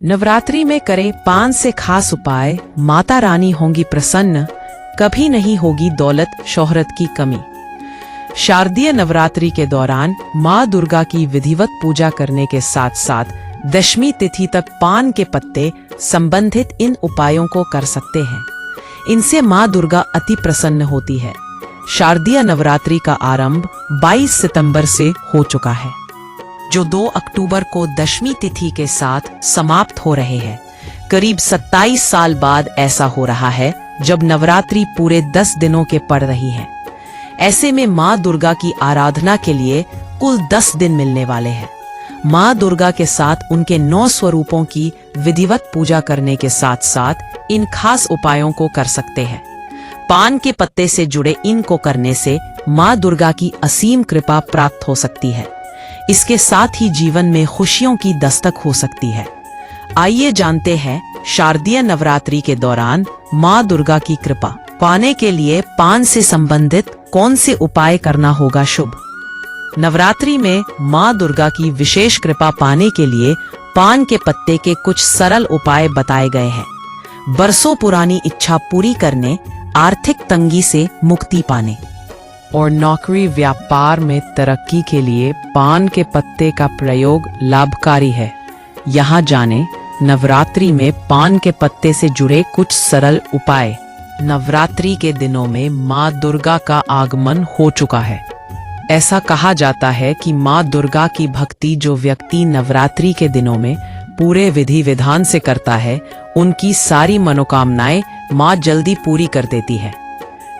नवरात्रि में करें 5 से खास उपाय, माता रानी होंगी प्रसन्न, कभी नहीं होगी दौलत शोहरत की कमी। शारदीय नवरात्रि के दौरान माँ दुर्गा की विधिवत पूजा करने के साथ साथ दशमी तिथि तक पान के पत्ते संबंधित इन उपायों को कर सकते हैं। इनसे माँ दुर्गा अति प्रसन्न होती है। शारदीय नवरात्रि का आरंभ 22 सितंबर से हो चुका है, जो 2 अक्टूबर को दशमी तिथि के साथ समाप्त हो रहे हैं। करीब 27 साल बाद ऐसा हो रहा है जब नवरात्रि पूरे 10 दिनों के पड़ रही है। ऐसे में माँ दुर्गा की आराधना के लिए कुल 10 दिन मिलने वाले हैं। माँ दुर्गा के साथ उनके 9 स्वरूपों की विधिवत पूजा करने के साथ साथ इन खास उपायों को कर सकते हैं। पान के पत्ते से जुड़े इनको करने से माँ दुर्गा की असीम कृपा प्राप्त हो सकती है। इसके साथ ही जीवन में खुशियों की दस्तक हो सकती है। आइए जानते हैं शारदीय नवरात्रि के दौरान माँ दुर्गा की कृपा पाने के लिए पान से संबंधित कौन से उपाय करना होगा शुभ। नवरात्रि में माँ दुर्गा की विशेष कृपा पाने के लिए पान के पत्ते के कुछ सरल उपाय बताए गए हैं। बरसों पुरानी इच्छा पूरी करने, आर्थिक तंगी से मुक्ति पाने और नौकरी व्यापार में तरक्की के लिए पान के पत्ते का प्रयोग लाभकारी है। यहाँ जाने नवरात्रि में पान के पत्ते से जुड़े कुछ सरल उपाय। नवरात्रि के दिनों में माँ दुर्गा का आगमन हो चुका है। ऐसा कहा जाता है कि माँ दुर्गा की भक्ति जो व्यक्ति नवरात्रि के दिनों में पूरे विधि विधान से करता है, उनकी सारी मनोकामनाएं माँ जल्दी पूरी कर देती है।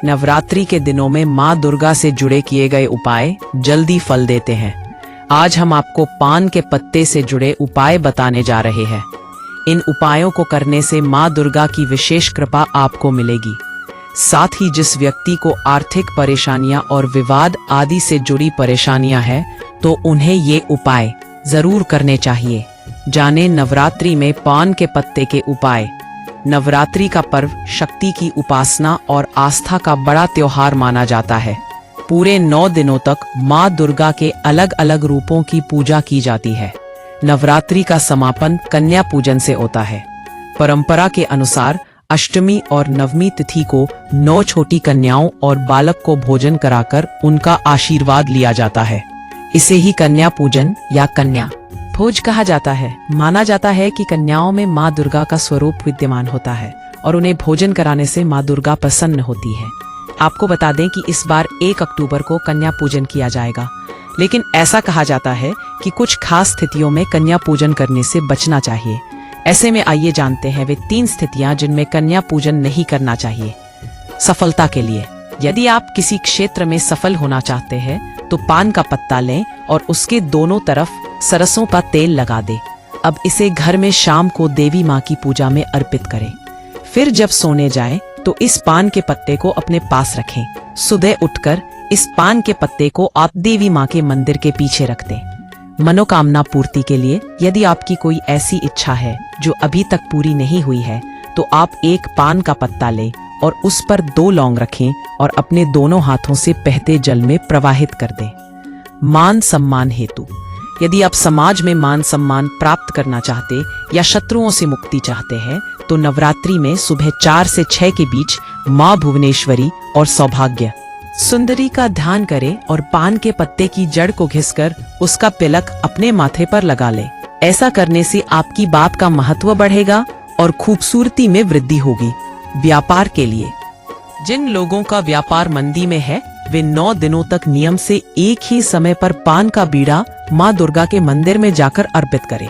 नवरात्रि के दिनों में माँ दुर्गा से जुड़े किए गए उपाय जल्दी फल देते हैं। आज हम आपको पान के पत्ते से जुड़े उपाय बताने जा रहे हैं। इन उपायों को करने से माँ दुर्गा की विशेष कृपा आपको मिलेगी। साथ ही जिस व्यक्ति को आर्थिक परेशानियां और विवाद आदि से जुड़ी परेशानियां हैं, तो उन्हें ये उपाय जरूर करने चाहिए। जाने नवरात्रि में पान के पत्ते के उपाय। नवरात्रि का पर्व शक्ति की उपासना और आस्था का बड़ा त्योहार माना जाता है। पूरे 9 दिनों तक माँ दुर्गा के अलग अलग रूपों की पूजा की जाती है। नवरात्रि का समापन कन्या पूजन से होता है। परंपरा के अनुसार अष्टमी और नवमी तिथि को 9 छोटी कन्याओं और बालक को भोजन कराकर उनका आशीर्वाद लिया जाता है। इसे ही कन्या पूजन या कन्या भोज कहा जाता है। माना जाता है कि कन्याओं में माँ दुर्गा का स्वरूप विद्यमान होता है और उन्हें भोजन कराने से माँ दुर्गा प्रसन्न होती है। आपको बता दें कि इस बार 1 अक्टूबर को कन्या पूजन किया जाएगा, लेकिन ऐसा कहा जाता है कि कुछ खास स्थितियों में कन्या पूजन करने से बचना चाहिए। ऐसे में आइए जानते हैं वे 3 स्थितियां जिनमें कन्या पूजन नहीं करना चाहिए। सफलता के लिए, यदि आप किसी क्षेत्र में सफल होना चाहते हैं तो पान का पत्ता लें और उसके दोनों तरफ सरसों का तेल लगा दें। अब इसे घर में शाम को देवी माँ की पूजा में अर्पित करें। फिर जब सोने जाएं तो इस पान के पत्ते को अपने पास रखें। सुबह उठकर इस पान के पत्ते को आप देवी माँ के मंदिर के पीछे रख दें। मनोकामना पूर्ति के लिए, यदि आपकी कोई ऐसी इच्छा है जो अभी तक पूरी नहीं हुई है, तो आप एक पान का पत्ता लें और उस पर 2 लौंग रखें और अपने दोनों हाथों से बहते जल में प्रवाहित कर दें। मान सम्मान हेतु, यदि आप समाज में मान सम्मान प्राप्त करना चाहते या शत्रुओं से मुक्ति चाहते हैं, तो नवरात्रि में सुबह 4 से 6 के बीच माँ भुवनेश्वरी और सौभाग्य सुंदरी का ध्यान करें और पान के पत्ते की जड़ को घिसकर उसका तिलक अपने माथे पर लगा लें। ऐसा करने से आपकी बात का महत्व बढ़ेगा और खूबसूरती में वृद्धि होगी। व्यापार के लिए, जिन लोगों का व्यापार मंदी में है, वे 9 दिनों तक नियम से एक ही समय पर पान का बीड़ा माँ दुर्गा के मंदिर में जाकर अर्पित करें।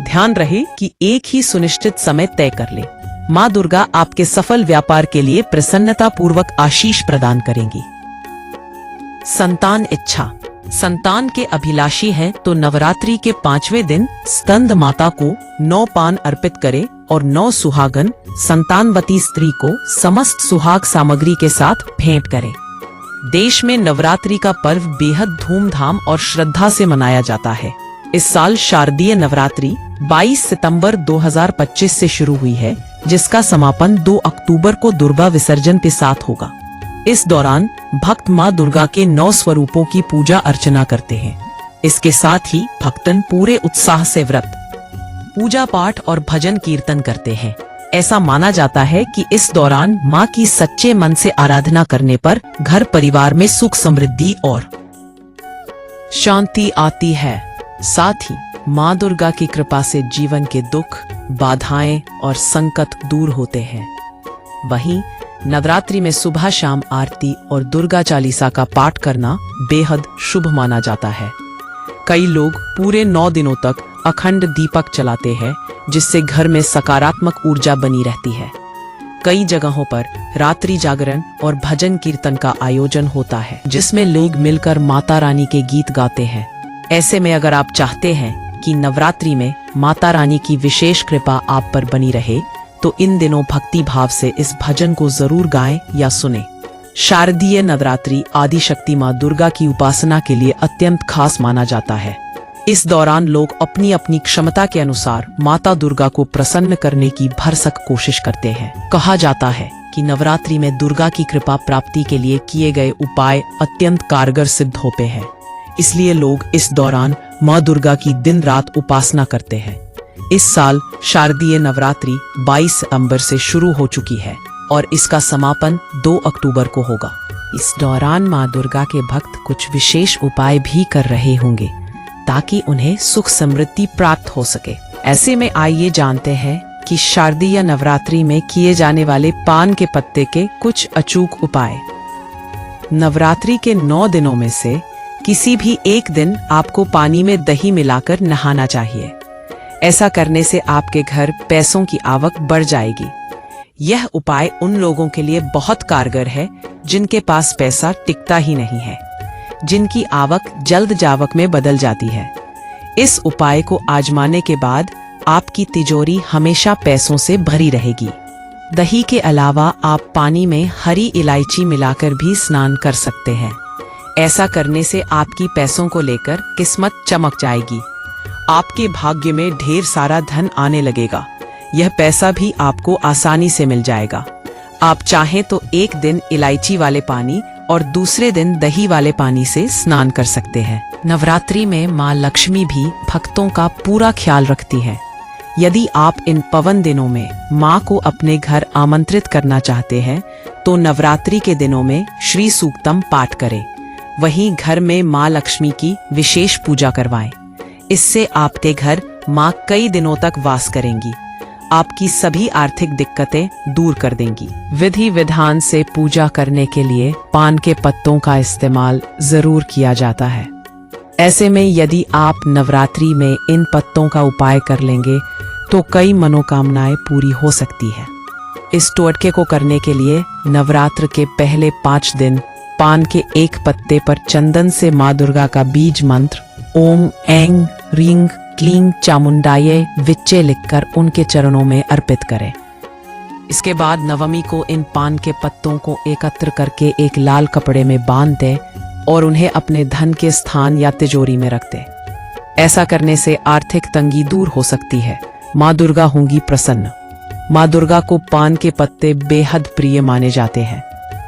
ध्यान रहे कि एक ही सुनिश्चित समय तय कर लें। माँ दुर्गा आपके सफल व्यापार के लिए प्रसन्नता पूर्वक आशीष प्रदान करेंगी। संतान इच्छा, संतान के अभिलाषी हैं तो नवरात्रि के 5वें दिन स्कंद माता को 9 पान अर्पित करें और 9 सुहागन संतानवती स्त्री को समस्त सुहाग सामग्री के साथ भेंट करें। देश में नवरात्रि का पर्व बेहद धूमधाम और श्रद्धा से मनाया जाता है। इस साल शारदीय नवरात्रि 22 सितंबर 2025 से शुरू हुई है, जिसका समापन 2 अक्टूबर को दुर्गा विसर्जन के साथ होगा। इस दौरान भक्त माँ दुर्गा के 9 स्वरूपों की पूजा अर्चना करते हैं। इसके साथ ही भक्तन पूरे उत्साह से व्रत पूजा पाठ और भजन कीर्तन करते हैं। ऐसा माना जाता है कि इस दौरान माँ की सच्चे मन से आराधना करने पर घर परिवार में सुख समृद्धि और शांति आती है। साथ ही माँ दुर्गा की कृपा से जीवन के दुख, बाधाएं और संकट दूर होते हैं। वहीं नवरात्रि में सुबह शाम आरती और दुर्गा चालीसा का पाठ करना बेहद शुभ माना जाता है। कई लोग पूरे 9 दिनों तक अखंड दीपक जलाते हैं, जिससे घर में सकारात्मक ऊर्जा बनी रहती है। कई जगहों पर रात्रि जागरण और भजन कीर्तन का आयोजन होता है, जिसमें लोग मिलकर माता रानी के गीत गाते हैं। ऐसे में अगर आप चाहते हैं कि नवरात्रि में माता रानी की विशेष कृपा आप पर बनी रहे, तो इन दिनों भक्ति भाव से इस भजन को जरूर गाएं या सुने। शारदीय नवरात्रि आदिशक्ति माँ दुर्गा की उपासना के लिए अत्यंत खास माना जाता है। इस दौरान लोग अपनी अपनी क्षमता के अनुसार माता दुर्गा को प्रसन्न करने की भरसक कोशिश करते हैं। कहा जाता है कि नवरात्रि में दुर्गा की कृपा प्राप्ति के लिए किए गए उपाय अत्यंत कारगर सिद्ध होते हैं। इसलिए लोग इस दौरान माँ दुर्गा की दिन रात उपासना करते हैं। इस साल शारदीय नवरात्रि 22 सितंबर से शुरू हो चुकी है और इसका समापन 2 अक्टूबर को होगा। इस दौरान माँ दुर्गा के भक्त कुछ विशेष उपाय भी कर रहे होंगे ताकि उन्हें सुख समृद्धि प्राप्त हो सके। ऐसे में आइए जानते हैं कि शारदीय नवरात्रि में किए जाने वाले पान के पत्ते के कुछ अचूक उपाय। नवरात्रि के 9 दिनों में से किसी भी एक दिन आपको पानी में दही मिलाकर नहाना चाहिए। ऐसा करने से आपके घर पैसों की आवक बढ़ जाएगी। यह उपाय उन लोगों के लिए बहुत कारगर है जिनके पास पैसा टिकता ही नहीं है, जिनकी आवक जल्द जावक में बदल जाती है। इस उपाय को आजमाने के बाद आपकी तिजोरी हमेशा पैसों से भरी रहेगी। दही के अलावा आप पानी में हरी इलायची मिलाकर भी स्नान कर सकते हैं। ऐसा करने से आपकी पैसों को लेकर किस्मत चमक जाएगी। आपके भाग्य में ढेर सारा धन आने लगेगा। यह पैसा भी आपको आसानी से मिल जाएगा। आप चाहें तो एक दिन इलायची वाले पानी और दूसरे दिन दही वाले पानी से स्नान कर सकते हैं। नवरात्रि में माँ लक्ष्मी भी भक्तों का पूरा ख्याल रखती है। यदि आप इन पावन दिनों में माँ को अपने घर आमंत्रित करना चाहते हैं तो नवरात्रि के दिनों में श्री सूक्तम पाठ करें। वहीं घर में माँ लक्ष्मी की विशेष पूजा करवाएं। इससे आपके घर माँ कई दिनों तक वास करेंगी, आपकी सभी आर्थिक दिक्कतें दूर कर देंगी। विधि विधान से पूजा करने के लिए पान के पत्तों का इस्तेमाल जरूर किया जाता है। ऐसे में यदि आप नवरात्रि में इन पत्तों का उपाय कर लेंगे तो कई मनोकामनाएं पूरी हो सकती है। इस टोटके को करने के लिए नवरात्र के पहले 5 दिन पान के एक पत्ते पर चंदन से माँ दुर्गा का बीज मंत्र ओम ऐं ह्रीं क्लीं चामुंडाये विच्चे लिखकर उनके चरणों में अर्पित करें। इसके बाद नवमी को इन पान के पत्तों को एकत्र करके एक लाल कपड़े में बांध दें और उन्हें अपने धन के स्थान या तिजोरी में रख दें। ऐसा करने से आर्थिक तंगी दूर हो सकती है। माँ दुर्गा होंगी प्रसन्न। माँ दुर्गा को पान के पत्ते बेहद प्रिय माने जाते हैं।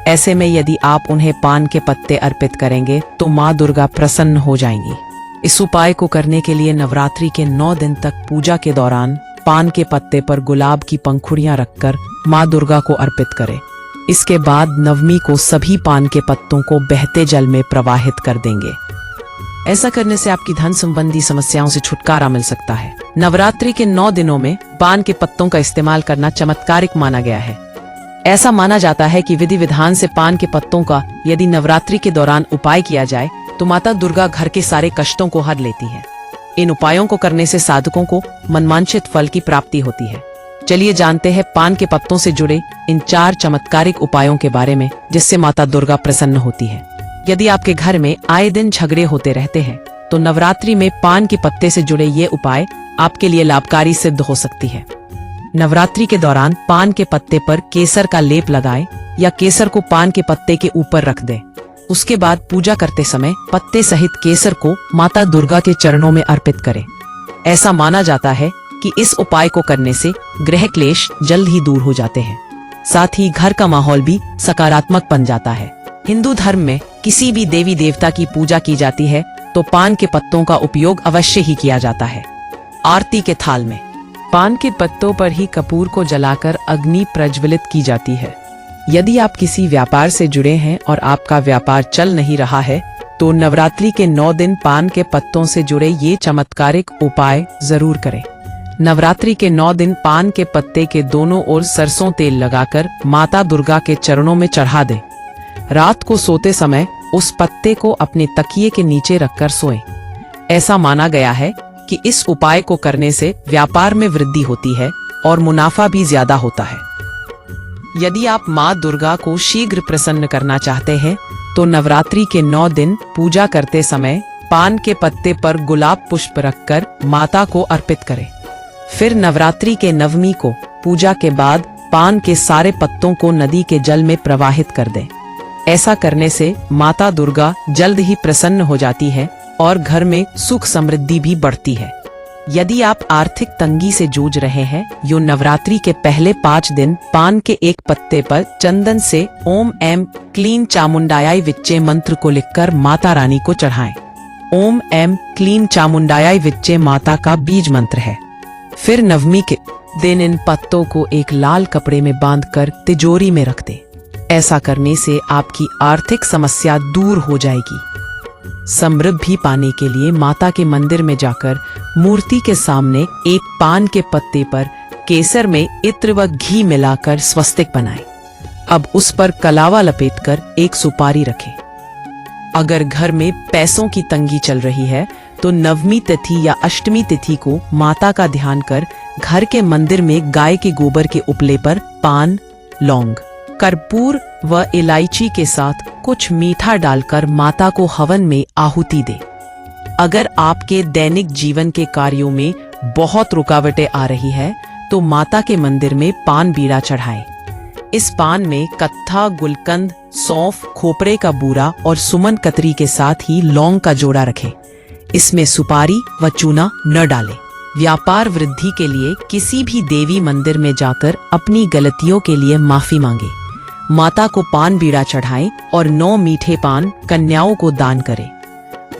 ऐसे में यदि आप उन्हें पान के पत्ते अर्पित करेंगे तो माँ दुर्गा प्रसन्न हो जाएंगी। इस उपाय को करने के लिए नवरात्रि के 9 दिन तक पूजा के दौरान पान के पत्ते पर गुलाब की पंखुड़ियां रखकर माँ दुर्गा को अर्पित करें। इसके बाद नवमी को सभी पान के पत्तों को बहते जल में प्रवाहित कर देंगे। ऐसा करने से आपकी धन संबंधी समस्याओं से छुटकारा मिल सकता है। नवरात्रि के 9 दिनों में पान के पत्तों का इस्तेमाल करना चमत्कारिक माना गया है। ऐसा माना जाता है कि विधि विधान से पान के पत्तों का यदि नवरात्रि के दौरान उपाय किया जाए तो माता दुर्गा घर के सारे कष्टों को हर लेती हैं। इन उपायों को करने से साधकों को मनवांछित फल की प्राप्ति होती है। चलिए जानते हैं पान के पत्तों से जुड़े इन 4 चमत्कारिक उपायों के बारे में जिससे माता दुर्गा प्रसन्न होती है। यदि आपके घर में आए दिन झगड़े होते रहते हैं तो नवरात्रि में पान के पत्ते से जुड़े ये उपाय आपके लिए लाभकारी सिद्ध हो सकती है। नवरात्रि के दौरान पान के पत्ते पर केसर का लेप लगाएं या केसर को पान के पत्ते के ऊपर रख दें। उसके बाद पूजा करते समय पत्ते सहित केसर को माता दुर्गा के चरणों में अर्पित करें। ऐसा माना जाता है कि इस उपाय को करने से ग्रह क्लेश जल्द ही दूर हो जाते हैं। साथ ही घर का माहौल भी सकारात्मक बन जाता है। हिंदू धर्म में किसी भी देवी देवता की पूजा की जाती है तो पान के पत्तों का उपयोग अवश्य ही किया जाता है। आरती के थाल में पान के पत्तों पर ही कपूर को जलाकर अग्नि प्रज्वलित की जाती है। यदि आप किसी व्यापार से जुड़े हैं और आपका व्यापार चल नहीं रहा है तो नवरात्रि के 9 दिन पान के पत्तों से जुड़े ये चमत्कारिक उपाय जरूर करें। नवरात्रि के 9 दिन पान के पत्ते के दोनों ओर सरसों तेल लगाकर माता दुर्गा के चरणों में चढ़ा दें। रात को सोते समय उस पत्ते को अपने तकिए के नीचे रखकर सोएं। ऐसा माना गया है कि इस उपाय को करने से व्यापार में वृद्धि होती है और मुनाफा भी ज्यादा होता है। यदि आप माँ दुर्गा को शीघ्र प्रसन्न करना चाहते हैं तो नवरात्रि के 9 दिन पूजा करते समय पान के पत्ते पर गुलाब पुष्प रखकर माता को अर्पित करें। फिर नवरात्रि के 9वीं को पूजा के बाद पान के सारे पत्तों को नदी के जल में प्रवाहित कर दें। ऐसा करने से माता दुर्गा जल्द ही प्रसन्न हो जाती है और घर में सुख समृद्धि भी बढ़ती है। यदि आप आर्थिक तंगी से जूझ रहे हैं यो नवरात्रि के पहले 5 दिन पान के एक पत्ते पर चंदन से ओम ऐं क्लीं चामुंडायाय विच्चे मंत्र को लिखकर माता रानी को चढ़ाएं। ओम ऐं क्लीं चामुंडायाय विच्चे माता का बीज मंत्र है। फिर 9वीं के दिन इन पत्तों को एक लाल कपड़े में बांधकर तिजोरी में रख दें। ऐसा करने से आपकी आर्थिक समस्या दूर हो जाएगी। समृद्धि पाने के लिए माता के मंदिर में जाकर मूर्ति के सामने एक पान के पत्ते पर केसर में इत्र व घी मिलाकर स्वस्तिक बनाएं। अब उस पर कलावा लपेटकर एक सुपारी रखें। अगर घर में पैसों की तंगी चल रही है तो 9वीं तिथि या अष्टमी तिथि को माता का ध्यान कर घर के मंदिर में गाय के गोबर के उपले पर पान, लौंग, कर्पूर व इलायची के साथ कुछ मीठा डालकर माता को हवन में आहुति दे। अगर आपके दैनिक जीवन के कार्यों में बहुत रुकावटें आ रही है तो माता के मंदिर में पान बीड़ा चढ़ाएं। इस पान में कत्था, गुलकंद, सौंफ, खोपरे का बूरा और सुमन कतरी के साथ ही लौंग का जोड़ा रखें। इसमें सुपारी व चूना न डालें। व्यापार वृद्धि के लिए किसी भी देवी मंदिर में जाकर अपनी गलतियों के लिए माफी मांगे। माता को पान बीड़ा चढ़ाएं और 9 मीठे पान कन्याओं को दान करें।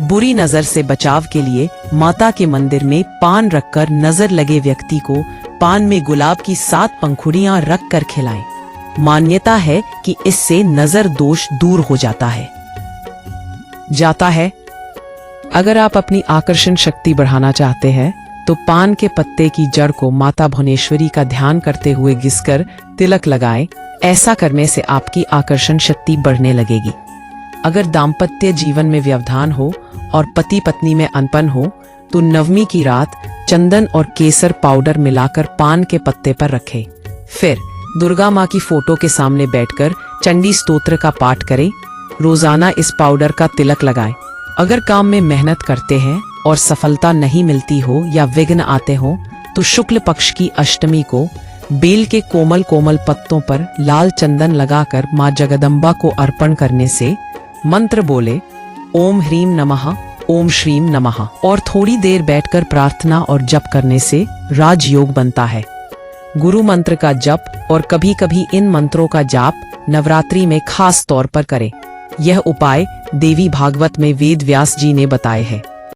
बुरी नजर से बचाव के लिए माता के मंदिर में पान रखकर नजर लगे व्यक्ति को पान में गुलाब की 7 पंखुड़ियां रखकर खिलाएं। मान्यता है कि इससे नजर दोष दूर हो जाता है। अगर आप अपनी आकर्षण शक्ति बढ़ाना चाहते हैं तो पान के पत्ते की जड़ को माता भुवनेश्वरी का ध्यान करते हुए घिसकर तिलक लगाएं। ऐसा करने से आपकी आकर्षण शक्ति बढ़ने लगेगी। अगर दाम्पत्य जीवन में व्यवधान हो और पति पत्नी में अनबन हो तो 9वीं की रात चंदन और केसर पाउडर मिलाकर पान के पत्ते पर रखें। फिर दुर्गा माँ की फोटो के सामने बैठकर चंडी स्तोत्र का पाठ करें। रोजाना इस पाउडर का तिलक लगाएं। अगर काम में मेहनत करते हैं और सफलता नहीं मिलती हो या विघ्न आते हो तो शुक्ल पक्ष की अष्टमी को बेल के कोमल कोमल पत्तों पर लाल चंदन लगाकर माँ जगदम्बा को अर्पण करने से मंत्र बोले ओम ह्रीम नमः, ओम श्रीम नमः और थोड़ी देर बैठकर प्रार्थना और जप करने से राजयोग बनता है। गुरु मंत्र का जप और कभी कभी इन मंत्रों का जाप नवरात्रि में खास तौर पर करें। यह उपाय देवी भागवत में वेद व्यास जी ने बताए हैं।